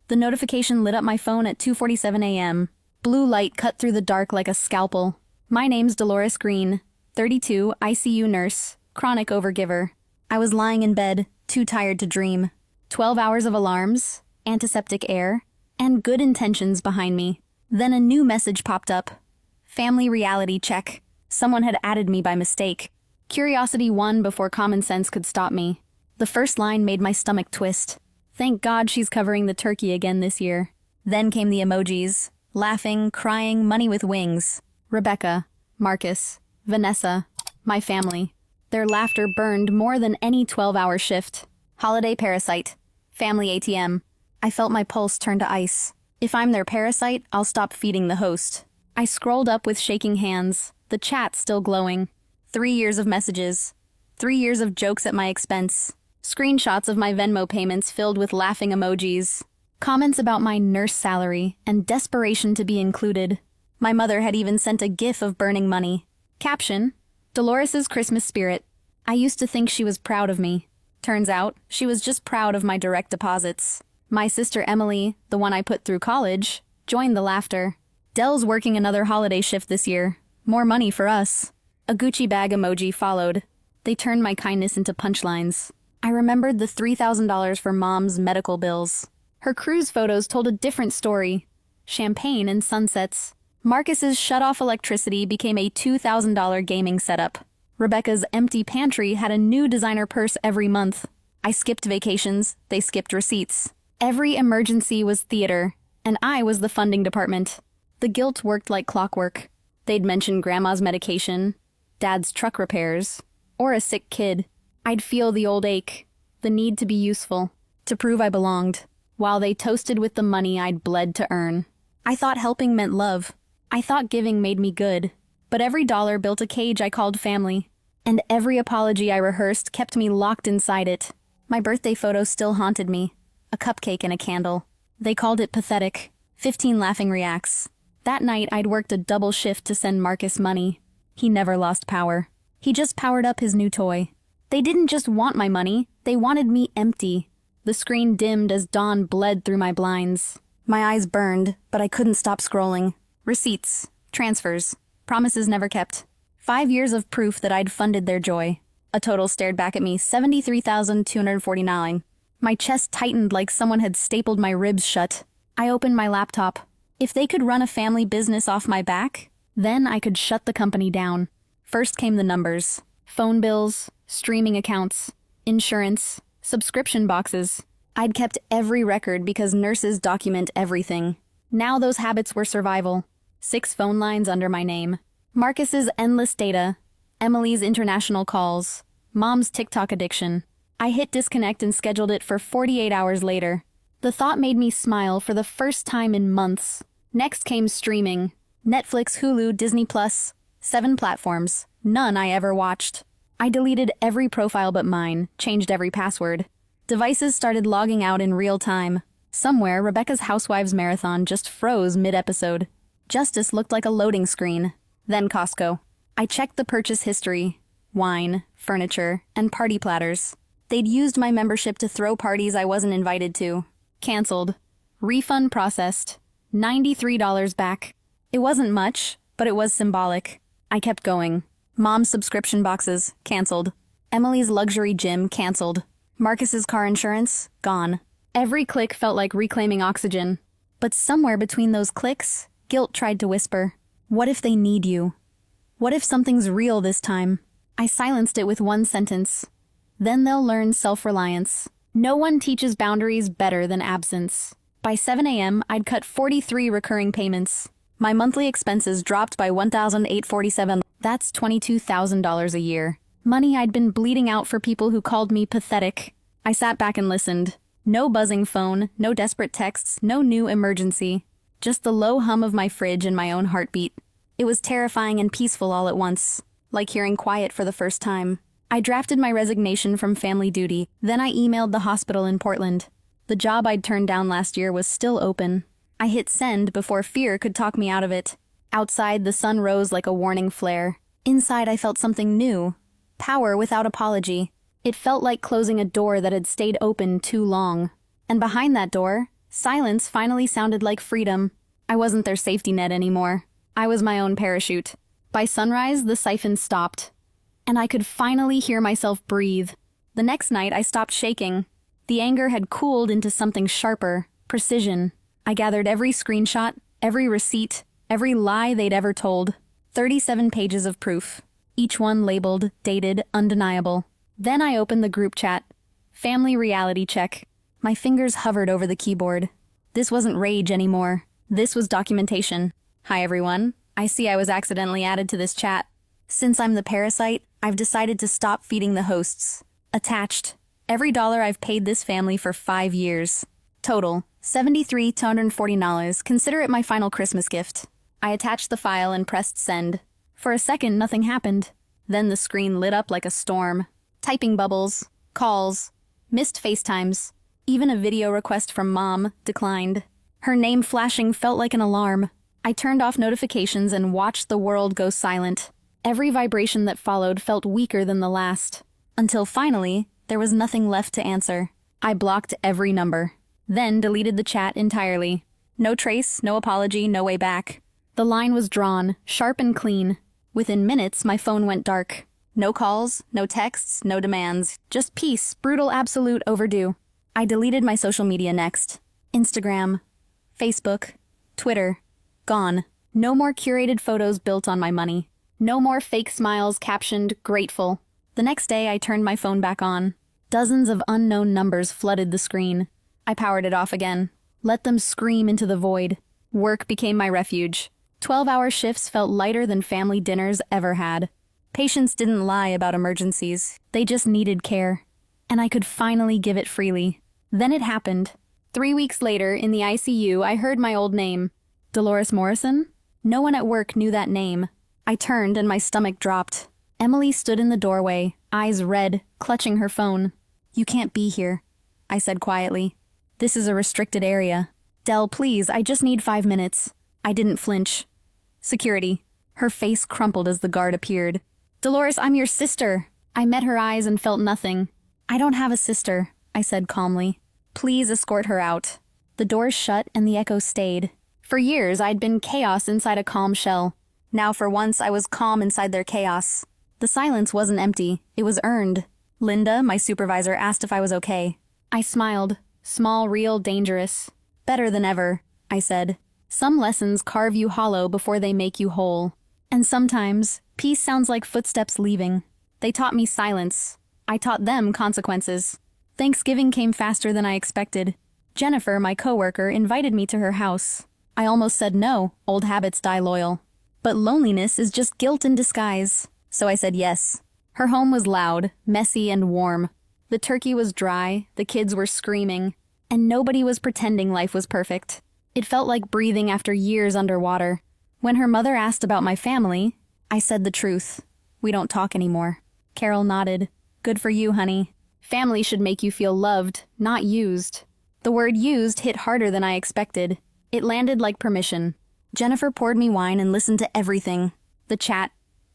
The notification lit up my phone at 2:47 a.m. Blue light cut through the dark like a scalpel. My name's Dolores Green, 32, ICU nurse, chronic overgiver. I was lying in bed, too tired to dream. 12 hours of alarms, antiseptic air, and good intentions behind me. Then a new message popped up. Family reality check. Someone had added me by mistake. Curiosity won before common sense could stop me. The first line made my stomach twist. Thank God she's covering the turkey again this year. Then came the emojis. Laughing, crying, money with wings. Rebecca, Marcus, Vanessa, my family. Their laughter burned more than any 12-hour shift. Holiday parasite. Family ATM. I felt my pulse turn to ice. If I'm their parasite, I'll stop feeding the host. I scrolled up with shaking hands, the chat still glowing. 3 years of messages. 3 years of jokes at my expense. Screenshots of my Venmo payments filled with laughing emojis. Comments about my nurse salary and desperation to be included. My mother had even sent a gif of burning money. Caption: Dolores's Christmas spirit. I used to think she was proud of me. Turns out, she was just proud of my direct deposits. My sister Emily, the one I put through college, joined the laughter. Dell's working another holiday shift this year. More money for us. A Gucci bag emoji followed. They turned my kindness into punchlines. I remembered the $3,000 for Mom's medical bills. Her cruise photos told a different story. Champagne and sunsets. Marcus's shut-off electricity became a $2,000 gaming setup. Rebecca's empty pantry had a new designer purse every month. I skipped vacations, they skipped receipts. Every emergency was theater, and I was the funding department. The guilt worked like clockwork. They'd mention Grandma's medication, Dad's truck repairs, or a sick kid. I'd feel the old ache, the need to be useful, to prove I belonged, while they toasted with the money I'd bled to earn. I thought helping meant love. I thought giving made me good. But every dollar built a cage I called family, and every apology I rehearsed kept me locked inside it. My birthday photo still haunted me. A cupcake and a candle. They called it pathetic. 15 laughing reacts. That night, I'd worked a double shift to send Marcus money. He never lost power. He just powered up his new toy. They didn't just want my money, they wanted me empty. The screen dimmed as dawn bled through my blinds. My eyes burned, but I couldn't stop scrolling. Receipts, transfers, promises never kept. 5 years of proof that I'd funded their joy. A total stared back at me, $73,249. My chest tightened like someone had stapled my ribs shut. I opened my laptop. If they could run a family business off my back, then I could shut the company down. First came the numbers. Phone bills, streaming accounts, insurance, subscription boxes. I'd kept every record because nurses document everything. Now those habits were survival. 6 phone lines under my name. Marcus's endless data. Emily's international calls. Mom's TikTok addiction. I hit disconnect and scheduled it for 48 hours later. The thought made me smile for the first time in months. Next came streaming. Netflix, Hulu, Disney+, 7 platforms. None I ever watched. I deleted every profile but mine, changed every password. Devices started logging out in real time. Somewhere, Rebecca's Housewives marathon just froze mid-episode. Justice looked like a loading screen. Then Costco. I checked the purchase history. Wine, furniture, and party platters. They'd used my membership to throw parties I wasn't invited to. Cancelled. Refund processed. $93 back. It wasn't much, but it was symbolic. I kept going. Mom's subscription boxes, cancelled. Emily's luxury gym, cancelled. Marcus's car insurance, gone. Every click felt like reclaiming oxygen. But somewhere between those clicks, guilt tried to whisper, what if they need you? What if something's real this time? I silenced it with one sentence. Then they'll learn self-reliance. No one teaches boundaries better than absence. By 7 a.m., I'd cut 43 recurring payments. My monthly expenses dropped by $1,847. That's $22,000 a year. Money I'd been bleeding out for people who called me pathetic. I sat back and listened. No buzzing phone, no desperate texts, no new emergency. Just the low hum of my fridge and my own heartbeat. It was terrifying and peaceful all at once, like hearing quiet for the first time. I drafted my resignation from family duty, then I emailed the hospital in Portland. The job I'd turned down last year was still open. I hit send before fear could talk me out of it. Outside, the sun rose like a warning flare. Inside, I felt something new. Power without apology. It felt like closing a door that had stayed open too long. And behind that door, Silence finally sounded like freedom. I wasn't their safety net anymore. I was my own parachute. By sunrise, the siphon stopped, and I could finally hear myself breathe. The next night, I stopped shaking. The anger had cooled into something sharper, precision. I gathered every screenshot, every receipt, every lie they'd ever told. 37 pages of proof, each one labeled, dated, undeniable. Then I opened the group chat. Family reality check. My fingers hovered over the keyboard. This wasn't rage anymore. This was documentation. Hi everyone. I see I was accidentally added to this chat. Since I'm the parasite, I've decided to stop feeding the hosts. Attached. Every dollar I've paid this family for 5 years. Total, $73,240. Consider it my final Christmas gift. I attached the file and pressed send. For a second, nothing happened. Then the screen lit up like a storm. Typing bubbles, calls, missed FaceTimes. Even a video request from Mom declined. Her name flashing felt like an alarm. I turned off notifications and watched the world go silent. Every vibration that followed felt weaker than the last. Until finally, there was nothing left to answer. I blocked every number. Then deleted the chat entirely. No trace, no apology, no way back. The line was drawn, sharp and clean. Within minutes, my phone went dark. No calls, no texts, no demands. Just peace, brutal, absolute, overdue. I deleted my social media next. Instagram, Facebook, Twitter. Gone. No more curated photos built on my money. No more fake smiles captioned, grateful. The next day, I turned my phone back on. Dozens of unknown numbers flooded the screen. I powered it off again. Let them scream into the void. Work became my refuge. 12-hour shifts felt lighter than family dinners ever had. Patients didn't lie about emergencies. They just needed care. And I could finally give it freely. Then it happened. 3 weeks later, in the ICU, I heard my old name. Dolores Morrison? No one at work knew that name. I turned and my stomach dropped. Emily stood in the doorway, eyes red, clutching her phone. "You can't be here," I said quietly. "This is a restricted area. Del, please, I just need 5 minutes." I didn't flinch. "Security." Her face crumpled as the guard appeared. "Dolores, I'm your sister." I met her eyes and felt nothing. "I don't have a sister," I said calmly. "Please escort her out." The doors shut and the echo stayed. For years, I'd been chaos inside a calm shell. Now for once, I was calm inside their chaos. The silence wasn't empty. It was earned. Linda, my supervisor, asked if I was okay. I smiled. Small, real, dangerous. "Better than ever," I said. "Some lessons carve you hollow before they make you whole. And sometimes, peace sounds like footsteps leaving." They taught me silence. I taught them consequences. Thanksgiving came faster than I expected. Jennifer, my coworker, invited me to her house. I almost said no. Old habits die loyal. But loneliness is just guilt in disguise. So I said yes. Her home was loud, messy, and warm. The turkey was dry, the kids were screaming, and nobody was pretending life was perfect. It felt like breathing after years underwater. When her mother asked about my family, I said the truth. "We don't talk anymore." Carol nodded. "Good for you, honey. Family should make you feel loved, not used." The word used hit harder than I expected. It landed like permission. Jennifer poured me wine and listened to everything. The chat,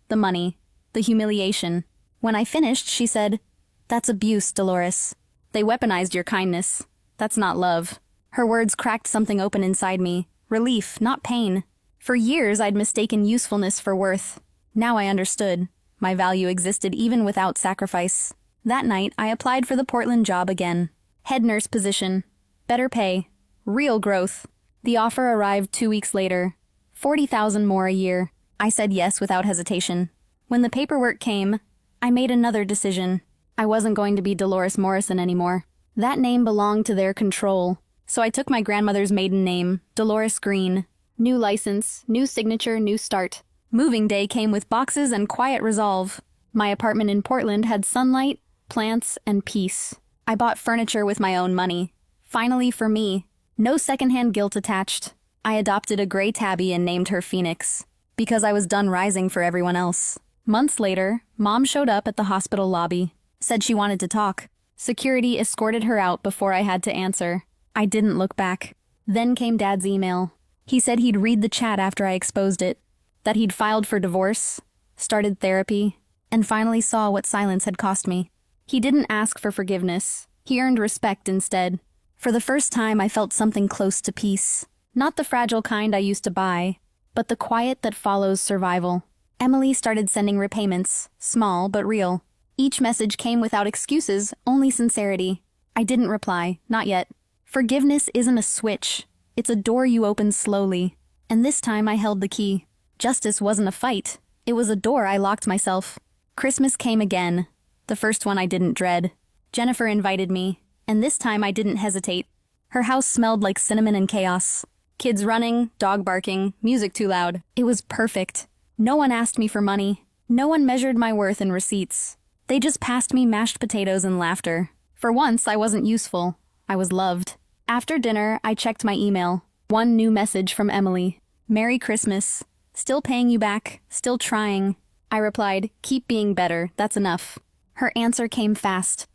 the money, the humiliation. When I finished, she said, "That's abuse, Dolores. They weaponized your kindness. That's not love." Her words cracked something open inside me. Relief, not pain. For years, I'd mistaken usefulness for worth. Now I understood. My value existed even without sacrifice. That night, I applied for the Portland job again. Head nurse position. Better pay. Real growth. The offer arrived 2 weeks later. $40,000 more a year. I said yes without hesitation. When the paperwork came, I made another decision. I wasn't going to be Dolores Morrison anymore. That name belonged to their control. So I took my grandmother's maiden name, Dolores Green. New license, new signature, new start. Moving day came with boxes and quiet resolve. My apartment in Portland had sunlight, plants, and peace. I bought furniture with my own money. Finally for me. No secondhand guilt attached. I adopted a gray tabby and named her Phoenix. Because I was done rising for everyone else. Months later, Mom showed up at the hospital lobby. Said she wanted to talk. Security escorted her out before I had to answer. I didn't look back. Then came Dad's email. He said he'd read the chat after I exposed it. That he'd filed for divorce, started therapy, and finally saw what silence had cost me. He didn't ask for forgiveness. He earned respect instead. For the first time, I felt something close to peace. Not the fragile kind I used to buy, but the quiet that follows survival. Emily started sending repayments, small but real. Each message came without excuses, only sincerity. I didn't reply, not yet. Forgiveness isn't a switch. It's a door you open slowly. And this time I held the key. Justice wasn't a fight. It was a door I locked myself. Christmas came again. The first one I didn't dread. Jennifer invited me, and this time I didn't hesitate. Her house smelled like cinnamon and chaos. Kids running, dog barking, music too loud. It was perfect. No one asked me for money. No one measured my worth in receipts. They just passed me mashed potatoes and laughter. For once, I wasn't useful. I was loved. After dinner, I checked my email. One new message from Emily. Merry Christmas. Still paying you back. Still trying. I replied, keep being better. That's enough. Her answer came fast.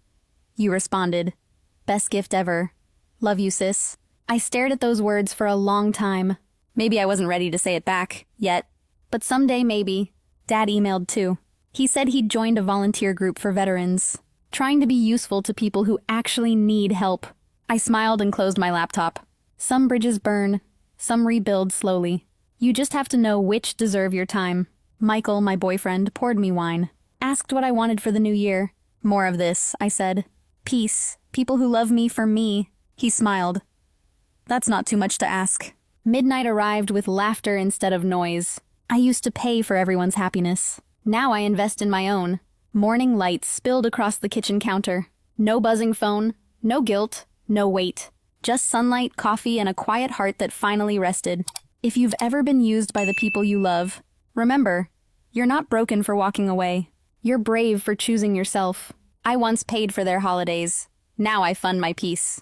You responded. Best gift ever. Love you, sis. I stared at those words for a long time. Maybe I wasn't ready to say it back, yet. But someday, maybe. Dad emailed too. He said he'd joined a volunteer group for veterans, trying to be useful to people who actually need help. I smiled and closed my laptop. Some bridges burn, some rebuild slowly. You just have to know which deserve your time. Michael, my boyfriend, poured me wine. Asked what I wanted for the new year. More of this, I said. Peace. People who love me for me. He smiled. That's not too much to ask. Midnight arrived with laughter instead of noise. I used to pay for everyone's happiness. Now I invest in my own. Morning light spilled across the kitchen counter. No buzzing phone, no guilt, no weight. Just sunlight, coffee, and a quiet heart that finally rested. If you've ever been used by the people you love, remember, you're not broken for walking away. You're brave for choosing yourself. I once paid for their holidays. Now I fund my peace.